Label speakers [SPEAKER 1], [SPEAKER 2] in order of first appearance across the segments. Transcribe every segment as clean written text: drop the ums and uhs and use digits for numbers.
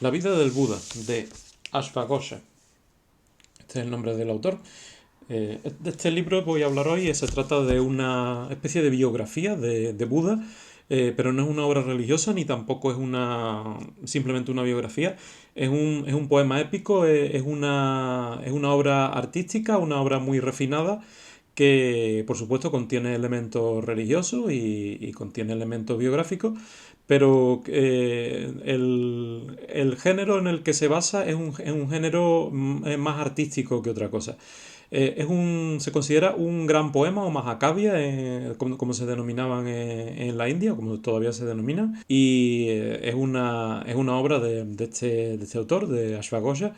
[SPEAKER 1] La vida del Buda, de Ashvaghosha. Este es el nombre del autor. De este libro voy a hablar hoy. Se trata de una especie de biografía de Buda, pero no es una obra religiosa ni tampoco es simplemente una biografía. Es un poema épico, es una obra artística, una obra muy refinada que por supuesto contiene elementos religiosos y contiene elementos biográficos, pero el género en el que se basa es un género más artístico que otra cosa. Se considera un gran poema o Mahakavya, como se denominaban en la India, o como todavía se denomina, y es una obra de este autor, de Ashvaghosha,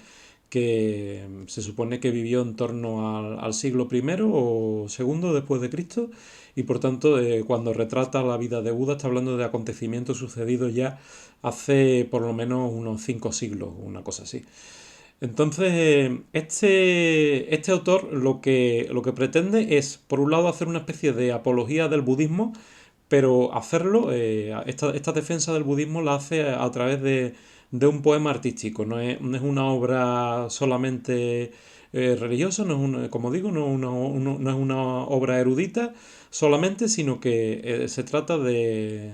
[SPEAKER 1] que se supone que vivió en torno al siglo primero o segundo después de Cristo, y por tanto cuando retrata la vida de Buda está hablando de acontecimientos sucedidos ya hace por lo menos unos 5 siglos, una cosa así. Entonces, este autor lo que pretende es, por un lado, hacer una especie de apología del budismo, pero hacerlo, esta defensa del budismo la hace a través de un poema artístico. No es una obra solamente religiosa, como digo, no es una obra erudita solamente, sino que se trata lo que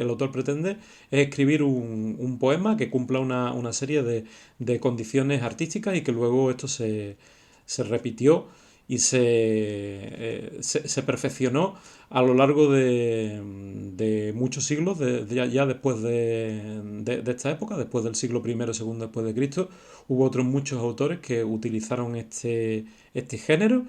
[SPEAKER 1] el autor pretende es escribir un poema que cumpla una serie de condiciones artísticas y que luego esto se repitió y se perfeccionó a lo largo de muchos siglos, ya después de esta época, después del siglo primero, segundo después de Cristo, hubo otros muchos autores que utilizaron este género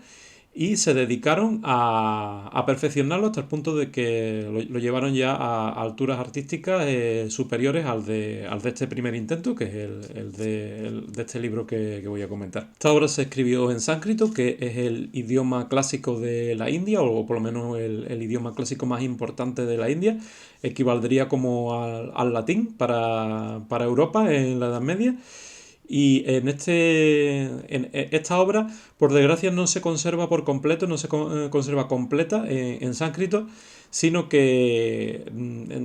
[SPEAKER 1] y se dedicaron a perfeccionarlo hasta el punto de que lo llevaron ya a alturas artísticas superiores al de este primer intento, que es el de este libro que voy a comentar. Esta obra se escribió en sánscrito, que es el idioma clásico de la India, o por lo menos el idioma clásico más importante de la India. Equivaldría como al latín para Europa en la Edad Media. Y esta obra, por desgracia, no se conserva por completo, no se conserva completa en sánscrito, sino que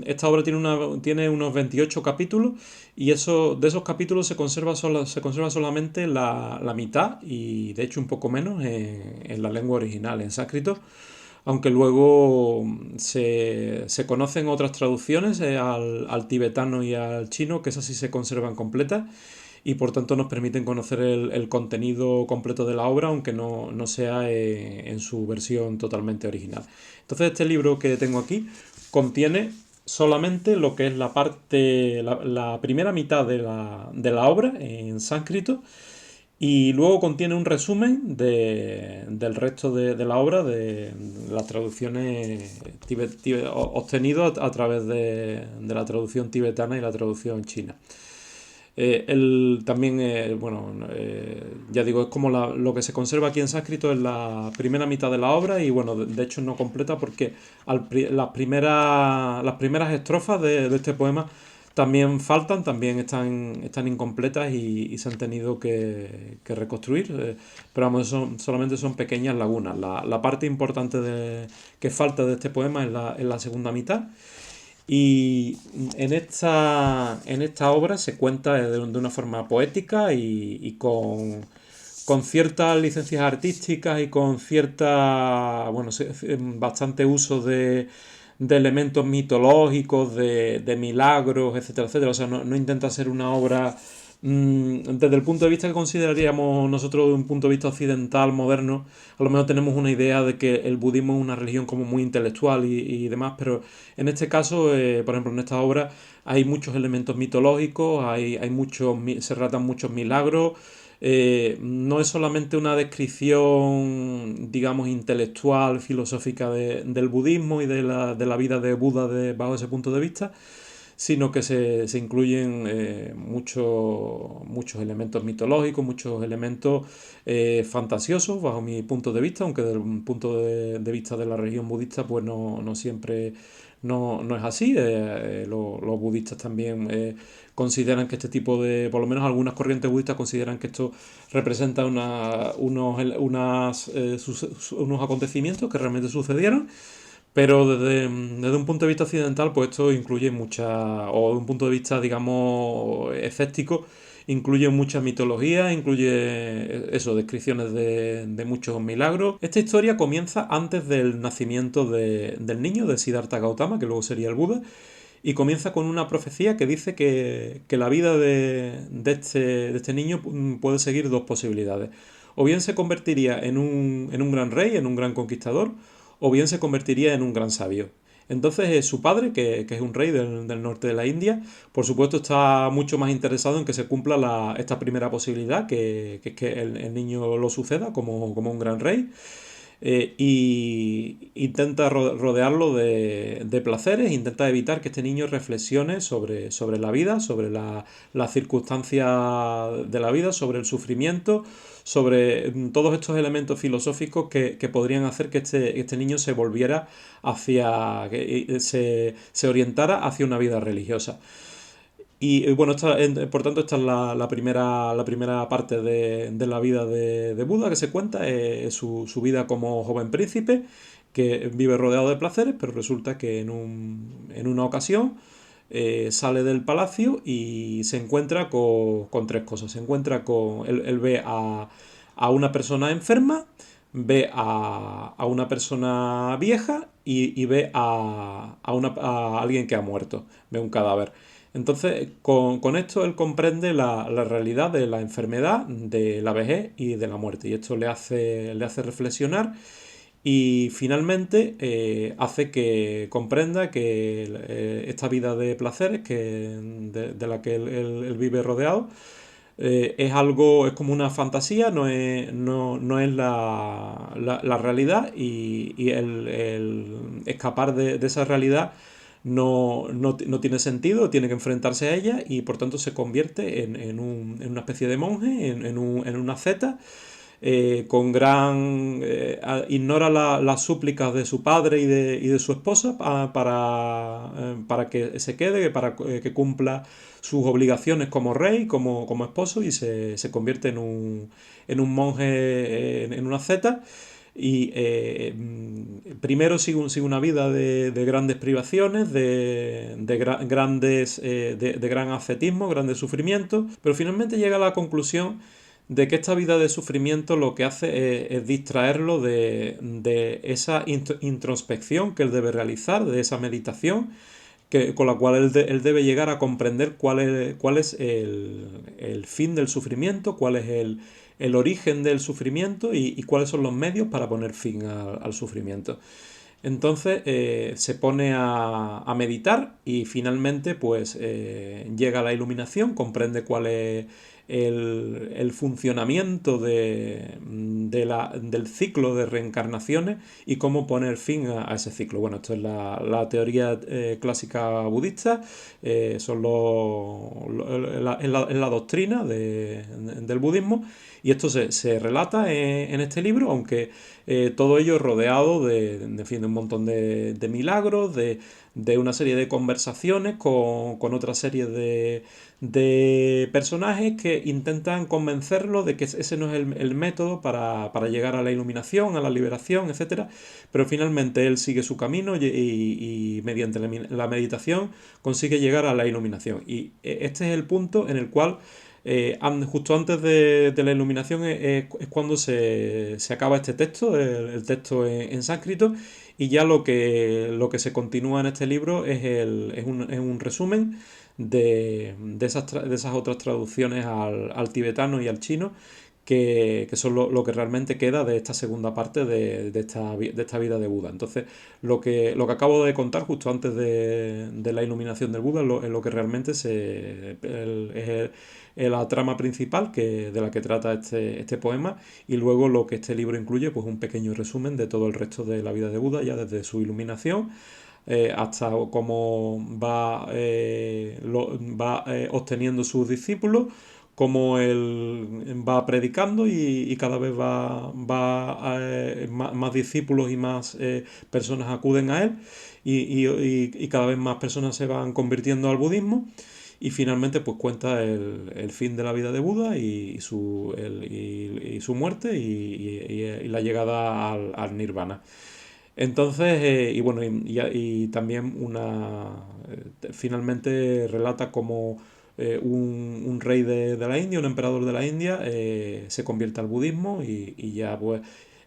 [SPEAKER 1] esta obra tiene unos 28 capítulos y de esos capítulos se conserva solamente la mitad y de hecho un poco menos en la lengua original, en sánscrito, aunque luego se conocen otras traducciones al tibetano y al chino, que esas sí se conservan completas y por tanto nos permiten conocer el contenido completo de la obra, aunque no sea en su versión totalmente original. Entonces este libro que tengo aquí contiene solamente lo que es la primera mitad de la obra en sánscrito, y luego contiene un resumen del resto de la obra, de las traducciones obtenidas a través de la traducción tibetana y la traducción china. Él también, bueno, ya digo, es como lo que se conserva aquí en sánscrito es la primera mitad de la obra y bueno, de hecho no completa porque las primeras estrofas de este poema también faltan, también están incompletas y se han tenido que reconstruir, pero vamos, solamente son pequeñas lagunas. La parte importante que falta de este poema es la segunda mitad. Y en esta obra se cuenta de una forma poética y con ciertas licencias artísticas y con bueno, bastante uso de elementos mitológicos, de milagros, etcétera, etcétera. O sea, no intenta ser una obra desde el punto de vista que consideraríamos nosotros, de un punto de vista occidental, moderno. A lo mejor tenemos una idea de que el budismo es una religión como muy intelectual y demás, pero en este caso, por ejemplo, en esta obra hay muchos elementos mitológicos, se relatan muchos milagros. No es solamente una descripción, digamos, intelectual, filosófica del budismo y de la vida de Buda bajo ese punto de vista, sino que se incluyen muchos elementos mitológicos, muchos elementos fantasiosos, bajo mi punto de vista, aunque desde el punto de vista de la religión budista, pues no siempre no es así. Los budistas también consideran que este tipo por lo menos algunas corrientes budistas consideran que esto representa unos acontecimientos que realmente sucedieron, Pero desde un punto de vista occidental, pues esto incluye mucha, o de un punto de vista, digamos, escéptico, incluye mucha mitología, incluye eso, descripciones de muchos milagros. Esta historia comienza antes del nacimiento del niño, de Siddhartha Gautama, que luego sería el Buda, y comienza con una profecía que dice que la vida de este niño puede seguir dos posibilidades. O bien se convertiría en un gran rey, en un gran conquistador, o bien se convertiría en un gran sabio. Entonces su padre, que es un rey del norte de la India, por supuesto está mucho más interesado en que se cumpla esta primera posibilidad, que es que el niño lo suceda como un gran rey, y intenta rodearlo de placeres, intenta evitar que este niño reflexione sobre la vida, sobre las circunstancias de la vida, sobre el sufrimiento, sobre todos estos elementos filosóficos que podrían hacer que este niño se volviera hacia, que se orientara hacia una vida religiosa. Y bueno, por tanto, esta es la primera parte de la vida de Buda que se cuenta, es su vida como joven príncipe, que vive rodeado de placeres, pero resulta que en una ocasión sale del palacio y se encuentra con tres cosas. Se encuentra con, él ve a una persona enferma, ve a una persona vieja y ve a alguien que ha muerto, ve un cadáver. Entonces, con esto él comprende la realidad de la enfermedad, de la vejez y de la muerte. Y esto le hace reflexionar y finalmente hace que comprenda que esta vida de placeres de la que él vive rodeado es algo, es como una fantasía, no es la realidad, y el escapar de esa realidad no tiene sentido, tiene que enfrentarse a ella y por tanto se convierte en una especie de monje, en una asceta, con gran... ignora las súplicas de su padre y de su esposa para que se quede, para que cumpla sus obligaciones como rey, como esposo, y se convierte en un monje, en una asceta. Y primero sigue una vida de grandes privaciones, de gran ascetismo, grandes sufrimientos, pero finalmente llega a la conclusión de que esta vida de sufrimiento lo que hace es distraerlo de esa introspección que él debe realizar, de esa meditación con la cual él debe llegar a comprender cuál es el fin del sufrimiento, cuál es el origen del sufrimiento y cuáles son los medios para poner fin al sufrimiento. Entonces se pone a meditar y finalmente pues llega a la iluminación, comprende cuál es el funcionamiento del ciclo de reencarnaciones y cómo poner fin a ese ciclo. Bueno, esto es la teoría clásica budista, son es la doctrina del budismo, y esto se relata en este libro, aunque todo ello rodeado en fin, de un montón de milagros, de una serie de conversaciones con otra serie de personajes que intentan convencerlo de que ese no es el método para llegar a la iluminación, a la liberación, etcétera. Pero finalmente él sigue su camino y mediante la meditación consigue llegar a la iluminación. Y este es el punto en el cual justo antes de la iluminación es cuando se acaba este texto, el texto en sánscrito, y ya lo que se continúa en este libro es un resumen de esas otras traducciones al tibetano y al chino, que son lo que realmente queda de esta segunda parte de esta vida de Buda. Entonces, lo que acabo de contar justo antes de la iluminación del Buda es lo que realmente es la trama principal de la que trata este poema, y luego lo que este libro incluye, pues un pequeño resumen de todo el resto de la vida de Buda, ya desde su iluminación hasta cómo va obteniendo sus discípulos, cómo él va predicando y cada vez más discípulos y más personas acuden a él, y cada vez más personas se van convirtiendo al budismo, y finalmente pues cuenta el fin de la vida de Buda y su muerte y la llegada al nirvana. Entonces, y bueno, y también finalmente relata como un rey de la India, un emperador de la India, se convierte al budismo y ya pues,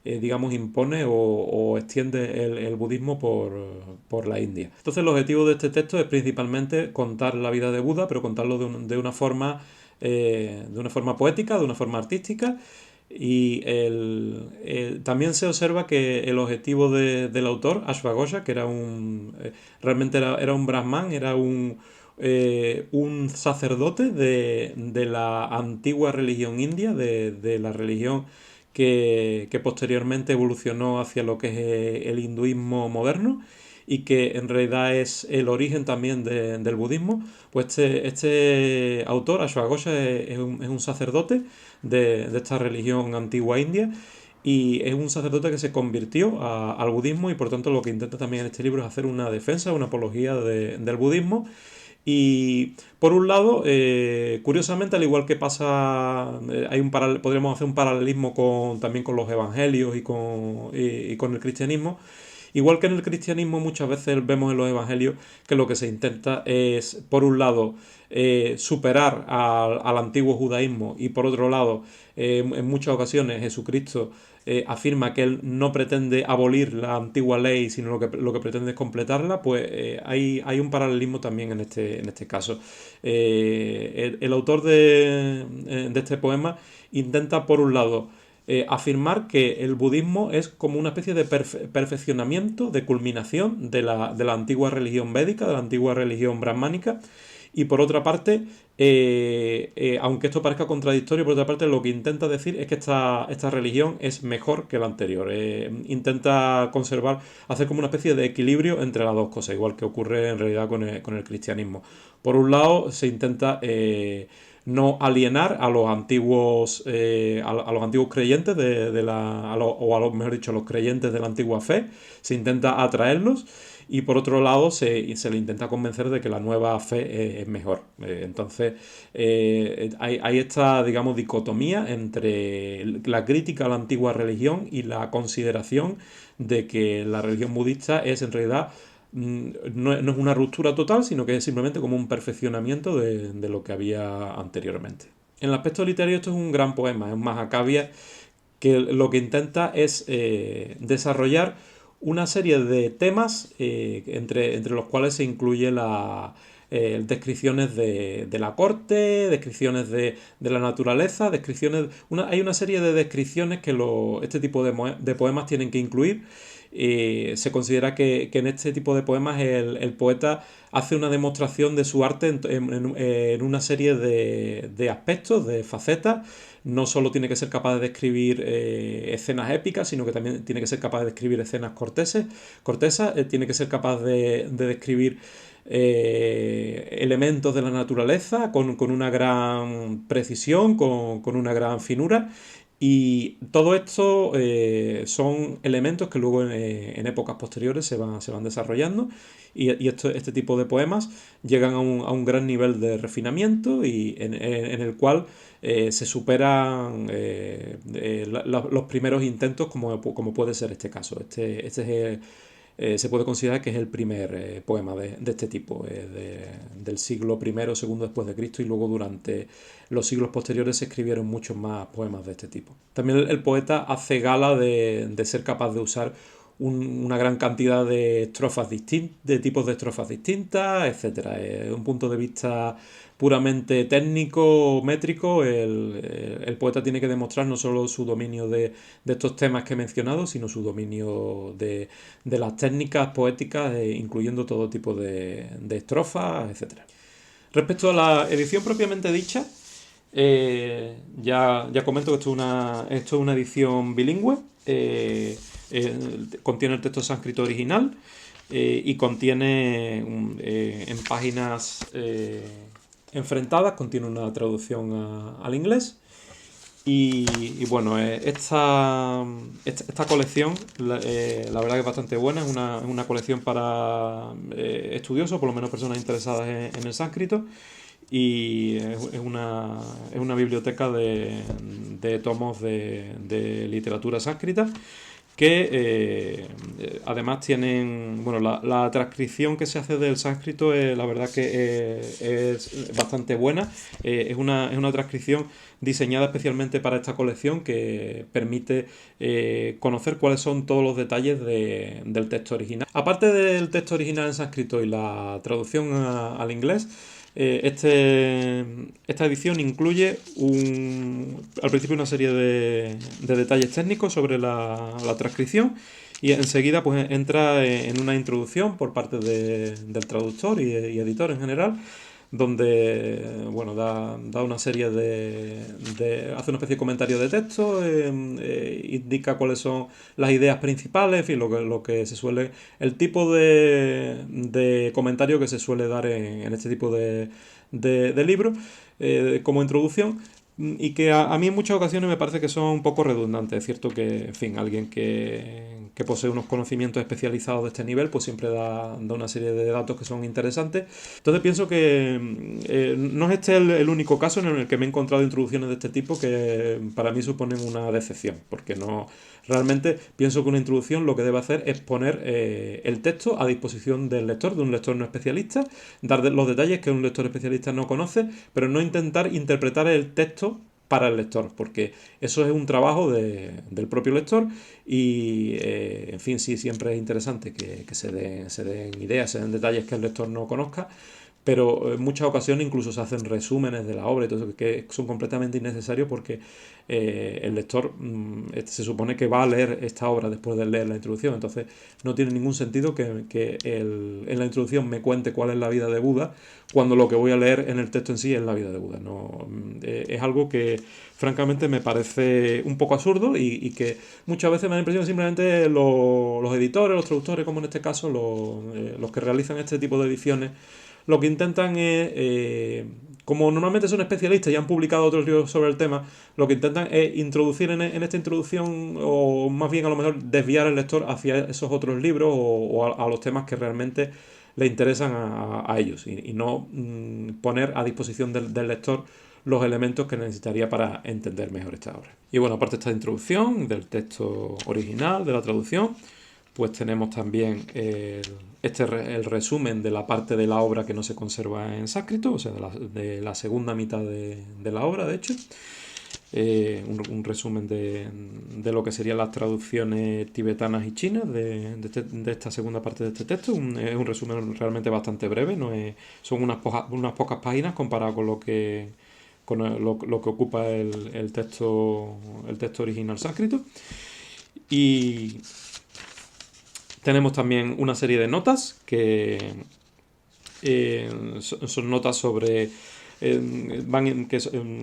[SPEAKER 1] digamos, impone o extiende el budismo por la India. Entonces, el objetivo de este texto es principalmente contar la vida de Buda, pero contarlo de una forma poética, de una forma artística, y también se observa que el objetivo del autor, Ashwagosha, que realmente era un brahman, era un sacerdote de la antigua religión india, de la religión que posteriormente evolucionó hacia lo que es el hinduismo moderno y que en realidad es el origen también del budismo, pues este autor, Ashwagosha, es un sacerdote de esta religión antigua india y es un sacerdote que se convirtió al budismo y por tanto lo que intenta también en este libro es hacer una defensa, una apología del budismo. Y por un lado, curiosamente, al igual que pasa, podríamos hacer un paralelismo también con los evangelios y con el cristianismo. Igual que en el cristianismo muchas veces vemos en los evangelios que lo que se intenta es, por un lado, superar al antiguo judaísmo y por otro lado, en muchas ocasiones Jesucristo afirma que él no pretende abolir la antigua ley, sino lo que pretende es completarla, pues hay un paralelismo también en este caso. El autor de este poema intenta, por un lado, afirmar que el budismo es como una especie de perfeccionamiento, de culminación de la antigua religión védica, de la antigua religión brahmánica, y por otra parte, aunque esto parezca contradictorio, por otra parte lo que intenta decir es que esta religión es mejor que la anterior. Intenta hacer como una especie de equilibrio entre las dos cosas, igual que ocurre en realidad con el cristianismo. Por un lado, se intenta no alienar a los antiguos a los antiguos creyentes mejor dicho, a los creyentes de la antigua fe, se intenta atraerlos y por otro lado se le intenta convencer de que la nueva fe es mejor. Entonces hay esta, digamos, dicotomía entre la crítica a la antigua religión y la consideración de que la religión budista es en realidad no es una ruptura total, sino que es simplemente como un perfeccionamiento de lo que había anteriormente. En el aspecto literario esto es un gran poema, es un Mahakavya que lo que intenta es desarrollar una serie de temas entre los cuales se incluye descripciones de la corte, descripciones de la naturaleza, hay una serie de descripciones que este tipo de poemas tienen que incluir. Se considera que en este tipo de poemas el poeta hace una demostración de su arte en una serie de aspectos, de facetas. No solo tiene que ser capaz de describir escenas épicas, sino que también tiene que ser capaz de describir escenas cortesas, tiene que ser capaz de describir elementos de la naturaleza con una gran precisión, con una gran finura. Y todo esto son elementos que luego en épocas posteriores se van desarrollando y este tipo de poemas llegan a un gran nivel de refinamiento y en el cual se superan los primeros intentos como puede ser este caso. Se puede considerar que es el primer poema de este tipo, del siglo I, segundo después de Cristo, y luego durante los siglos posteriores se escribieron muchos más poemas de este tipo. También el poeta hace gala de ser capaz de usar una gran cantidad de de tipos de estrofas distintas, etcétera. Desde un punto de vista puramente técnico, métrico, el poeta tiene que demostrar no solo su dominio de estos temas que he mencionado, sino su dominio de las técnicas poéticas, incluyendo todo tipo de estrofas, etcétera. Respecto a la edición propiamente dicha, ya comento que esto es una edición bilingüe. Contiene el texto sánscrito original y contiene en páginas enfrentadas, contiene una traducción al inglés. Y bueno, esta colección, la verdad que es bastante buena, es una colección para estudiosos, por lo menos personas interesadas en el sánscrito, y es una biblioteca de tomos de literatura sánscrita que además tienen, bueno, la transcripción que se hace del sánscrito, la verdad que es bastante buena. Es una transcripción diseñada especialmente para esta colección que permite conocer cuáles son todos los detalles del texto original. Aparte del texto original en sánscrito y la traducción al inglés, esta edición incluye al principio una serie de detalles técnicos sobre la transcripción, y enseguida pues entra en una introducción por parte del traductor y editor en general, donde bueno, da una serie hace una especie de comentario de texto, indica cuáles son las ideas principales, en fin, lo que se suele, el tipo de comentario que se suele dar en este tipo de libros, como introducción. Y que a mí en muchas ocasiones me parece que son un poco redundantes. Es cierto que, en fin, alguien que posee unos conocimientos especializados de este nivel, pues siempre da una serie de datos que son interesantes. Entonces pienso que no es este el único caso en el que me he encontrado introducciones de este tipo que para mí suponen una decepción, porque no, realmente pienso que una introducción lo que debe hacer es poner el texto a disposición del lector, de un lector no especialista, dar los detalles que un lector especialista no conoce, pero no intentar interpretar el texto para el lector, porque eso es un trabajo del propio lector. Y en fin, sí, siempre es interesante que se den ideas, se den detalles que el lector no conozca, pero en muchas ocasiones incluso se hacen resúmenes de la obra y todo eso, que son completamente innecesarios, porque el lector se supone que va a leer esta obra después de leer la introducción. Entonces no tiene ningún sentido que en la introducción me cuente cuál es la vida de Buda, cuando lo que voy a leer en el texto en sí es la vida de Buda. No, es algo que francamente me parece un poco absurdo, y que muchas veces me da la impresión que simplemente los editores, los traductores, como en este caso los que realizan este tipo de ediciones, lo que intentan es, como normalmente son especialistas y han publicado otros libros sobre el tema, lo que intentan es introducir en esta introducción, o más bien a lo mejor desviar al lector hacia esos otros libros, o a los temas que realmente le interesan a ellos, y no poner a disposición del lector los elementos que necesitaría para entender mejor esta obra. Y bueno, aparte de esta introducción del texto original, de la traducción, pues tenemos también el resumen de la parte de la obra que no se conserva en sánscrito, o sea, de la segunda mitad de la obra, de hecho. Un resumen de lo que serían las traducciones tibetanas y chinas de esta segunda parte de este texto. Es un resumen realmente bastante breve, son unas pocas páginas comparado con lo que ocupa el texto original sánscrito. Y tenemos también una serie de notas que son notas sobre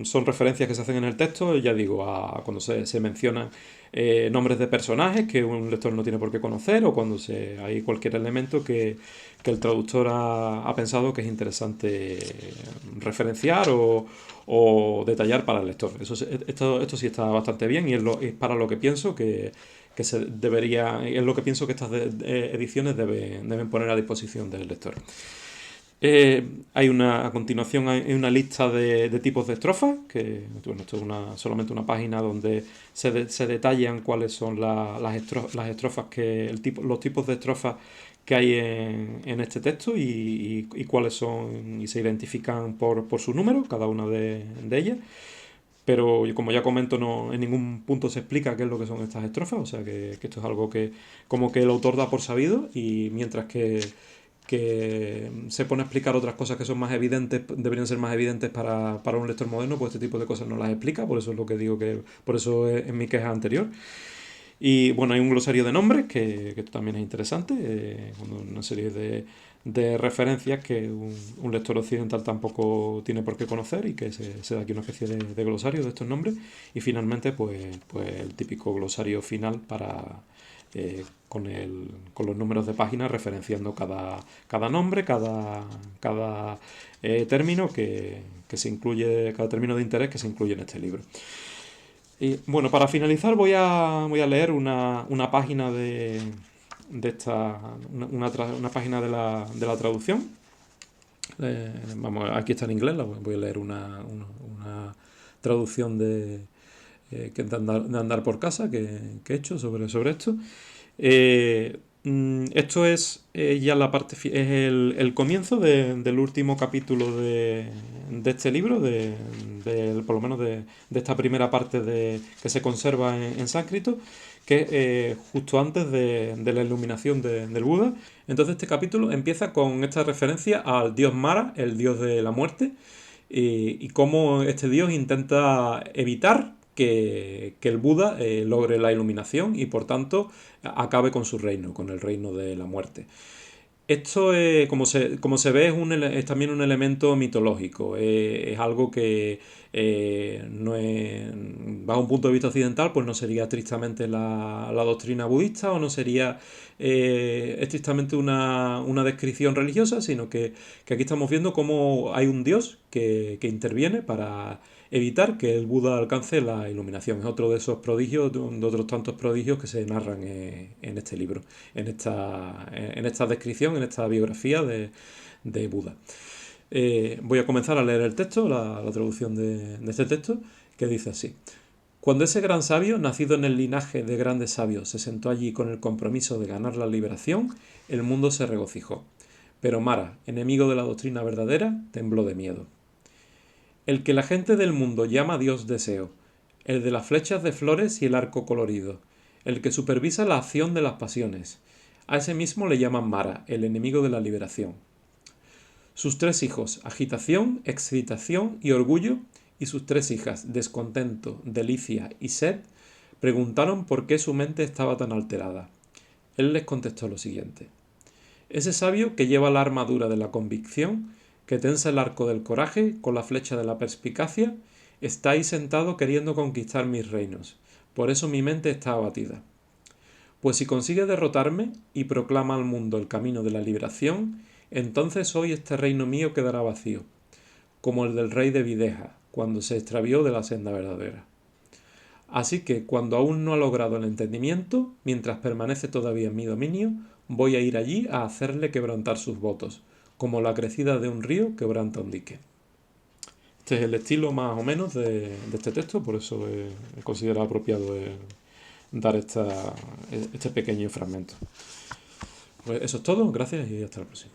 [SPEAKER 1] son referencias que se hacen en el texto, ya digo, cuando se mencionan nombres de personajes que un lector no tiene por qué conocer, o cuando hay cualquier elemento que el traductor ha pensado que es interesante referenciar o detallar para el lector. Esto sí está bastante bien, y es para lo que pienso que se debería, es lo que pienso que estas ediciones deben poner a disposición del lector. A continuación hay una lista de tipos de estrofas, que bueno, esto es solamente una página donde se detallan cuáles son las estrofas, los tipos de estrofas que hay en este texto, y cuáles son, y se identifican por su número, cada una de ellas. Pero como ya comento, no en ningún punto se explica qué es lo que son estas estrofas, o sea que esto es algo que como que el autor da por sabido, y mientras que se pone a explicar otras cosas que son más evidentes, deberían ser más evidentes para un lector moderno, pues este tipo de cosas no las explica. Por eso es lo que digo, por eso es mi queja anterior. Y bueno, hay un glosario de nombres que esto también es interesante, una serie de referencias que un lector occidental tampoco tiene por qué conocer, y que se da aquí una especie de glosario de estos nombres. Y finalmente pues el típico glosario final con los números de páginas, referenciando cada nombre, cada término que se incluye, cada término de interés que se incluye en este libro. Y bueno, para finalizar voy a leer una página una página de la traducción. Aquí está en inglés, voy a leer una traducción de andar por casa que he hecho sobre esto. Esto es ya la parte, es el comienzo del último capítulo de este libro, por lo menos de esta primera parte que se conserva en sánscrito, que es justo antes de la iluminación del Buda. Entonces este capítulo empieza con esta referencia al dios Mara, el dios de la muerte, y cómo este dios intenta evitar que el Buda logre la iluminación y por tanto acabe con su reino, con el reino de la muerte. Esto, como se ve, es también un elemento mitológico. Es algo que no es, bajo un punto de vista occidental, pues no sería estrictamente la doctrina budista o no sería estrictamente una descripción religiosa, sino que aquí estamos viendo cómo hay un dios que interviene para evitar que el Buda alcance la iluminación. Es otro de esos prodigios, de otros tantos prodigios que se narran en este libro, en esta descripción, en esta biografía de Buda. Voy a comenzar a leer el texto, la traducción de este texto, que dice así. Cuando ese gran sabio, nacido en el linaje de grandes sabios, se sentó allí con el compromiso de ganar la liberación, el mundo se regocijó. Pero Mara, enemigo de la doctrina verdadera, tembló de miedo. El que la gente del mundo llama Dios deseo, el de las flechas de flores y el arco colorido, el que supervisa la acción de las pasiones. A ese mismo le llaman Mara, el enemigo de la liberación. Sus tres hijos, agitación, excitación y orgullo, y sus tres hijas, descontento, delicia y sed, preguntaron por qué su mente estaba tan alterada. Él les contestó lo siguiente. Ese sabio que lleva la armadura de la convicción, que tensa el arco del coraje con la flecha de la perspicacia, está ahí sentado queriendo conquistar mis reinos. Por eso mi mente está abatida. Pues si consigue derrotarme y proclama al mundo el camino de la liberación, entonces hoy este reino mío quedará vacío, como el del rey de Videha, cuando se extravió de la senda verdadera. Así que, cuando aún no ha logrado el entendimiento, mientras permanece todavía en mi dominio, voy a ir allí a hacerle quebrantar sus votos, como la crecida de un río quebranta un dique. Este es el estilo más o menos de este texto, por eso he considerado apropiado dar este pequeño fragmento. Pues eso es todo, gracias y hasta la próxima.